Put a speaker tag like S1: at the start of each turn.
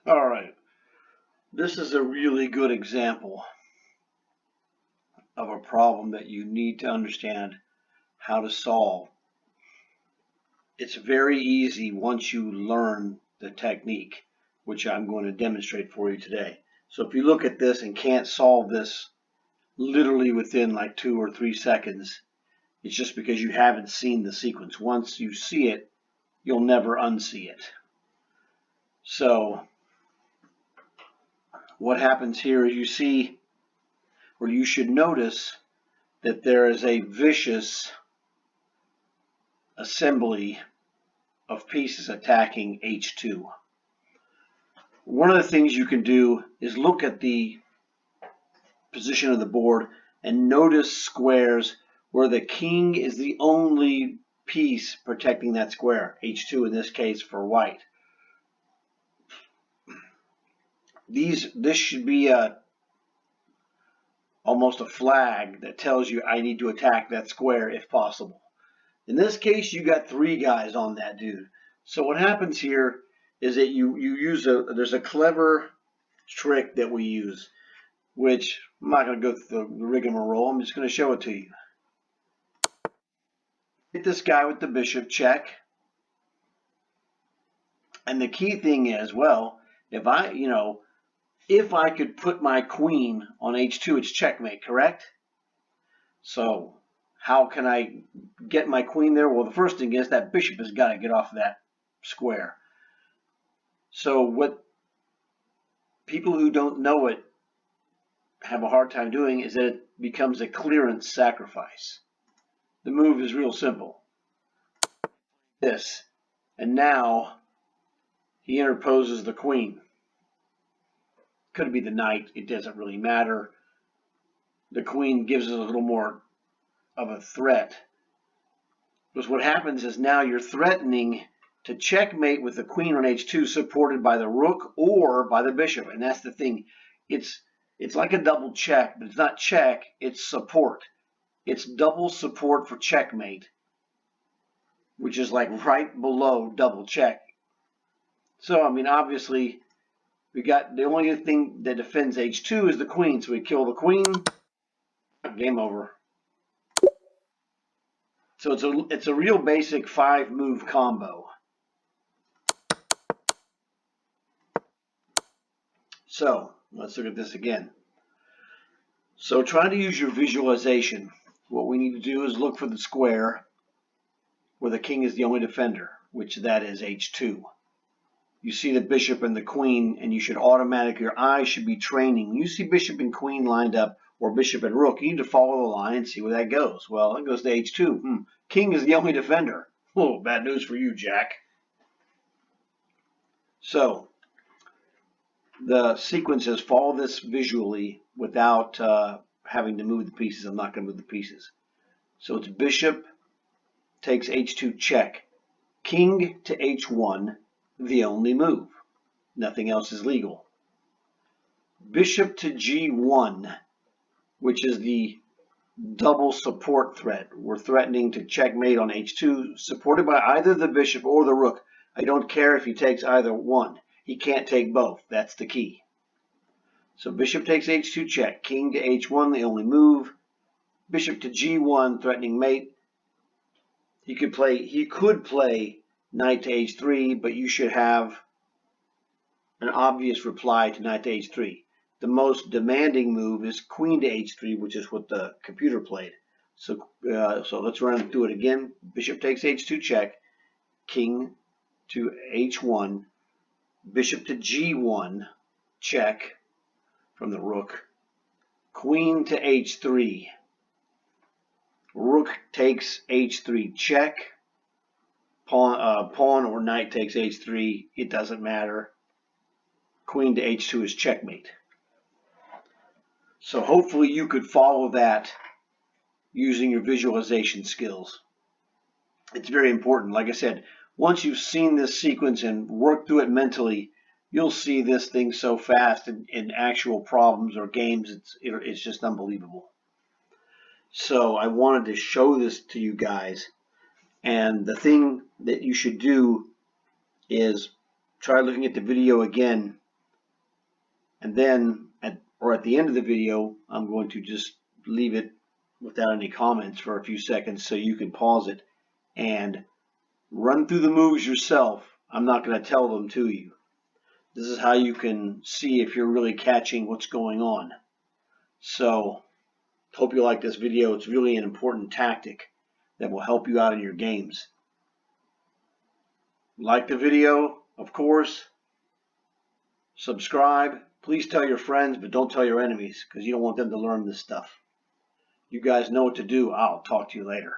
S1: All right, this is a really good example of a problem that you need to understand how to solve. It's very easy once you learn the technique, which I'm going to demonstrate for you today. So if you look at this and can't solve this literally within like 2 or 3 seconds, it's just because you haven't seen the sequence. Once you see it, you'll never unsee it. So what happens here is you see, or you should notice, that there is a vicious assembly of pieces attacking H2. One of the things you can do is look at the position of the board and notice squares where the king is the only piece protecting that square, H2 in this case for white. This should be almost a flag that tells you I need to attack that square if possible. In this case, you got 3 guys on that dude. So what happens here is that you use there's a clever trick that we use, which I'm not going to go through the rigmarole. I'm just going to show it to you. Hit this guy with the bishop, check. And the key thing is, well, if I could put my queen on H2, it's checkmate, correct? So how can I get my queen there? Well, the first thing is that bishop has got to get off of that square. So what people who don't know it have a hard time doing is that it becomes a clearance sacrifice. The move is real simple. This. And now he interposes the queen. Could be the knight. It doesn't really matter. The queen gives us a little more of a threat. Because what happens is now you're threatening to checkmate with the queen on H2 supported by the rook or by the bishop. And that's the thing. It's like a double check, but it's not check, it's support. It's double support for checkmate, which is like right below double check. So, I mean, obviously, we got the only thing that defends H2 is the queen. So we kill the queen, game over. So it's a real basic 5-move combo. So let's look at this again. So trying to use your visualization, what we need to do is look for the square where the king is the only defender, which that is H2. You see the bishop and the queen, and you should automatically, your eyes should be training. When you see bishop and queen lined up, or bishop and rook, you need to follow the line and see where that goes. Well, it goes to H2. King is the only defender. Oh, bad news for you, Jack. So the sequence is follow this visually without having to move the pieces. I'm not going to move the pieces. So it's bishop takes H2 check. King to H1, the only move. Nothing else is legal. Bishop to G1, which is the double support threat. We're threatening to checkmate on H2, supported by either the bishop or the rook. I don't care if he takes either one. He can't take both. That's the key. So bishop takes H2 check. King to H1, the only move. Bishop to G1, threatening mate. He could play knight to H3, but you should have an obvious reply to knight to H3. The most demanding move is queen to H3, which is what the computer played. So let's run through it again. Bishop takes H2 check. King to H1. Bishop to G1 check from the rook. Queen to H3. Rook takes H3 check. Pawn or knight takes H3. It doesn't matter. Queen to H2 is checkmate. So hopefully you could follow that using your visualization skills. It's very important. Like I said, once you've seen this sequence and worked through it mentally, you'll see this thing so fast in actual problems or games. It's just unbelievable. So I wanted to show this to you guys. And the thing that you should do is try looking at the video again And then at the end of the video, I'm going to just leave it without any comments for a few seconds so you can pause it and run through the moves yourself. I'm not going to tell them to you. This is how you can see if you're really catching what's going on. So, hope you like this video. It's really an important tactic that will help you out in your games. Like the video, of course. Subscribe. Please tell your friends, but don't tell your enemies, because you don't want them to learn this stuff. You guys know what to do. I'll talk to you later.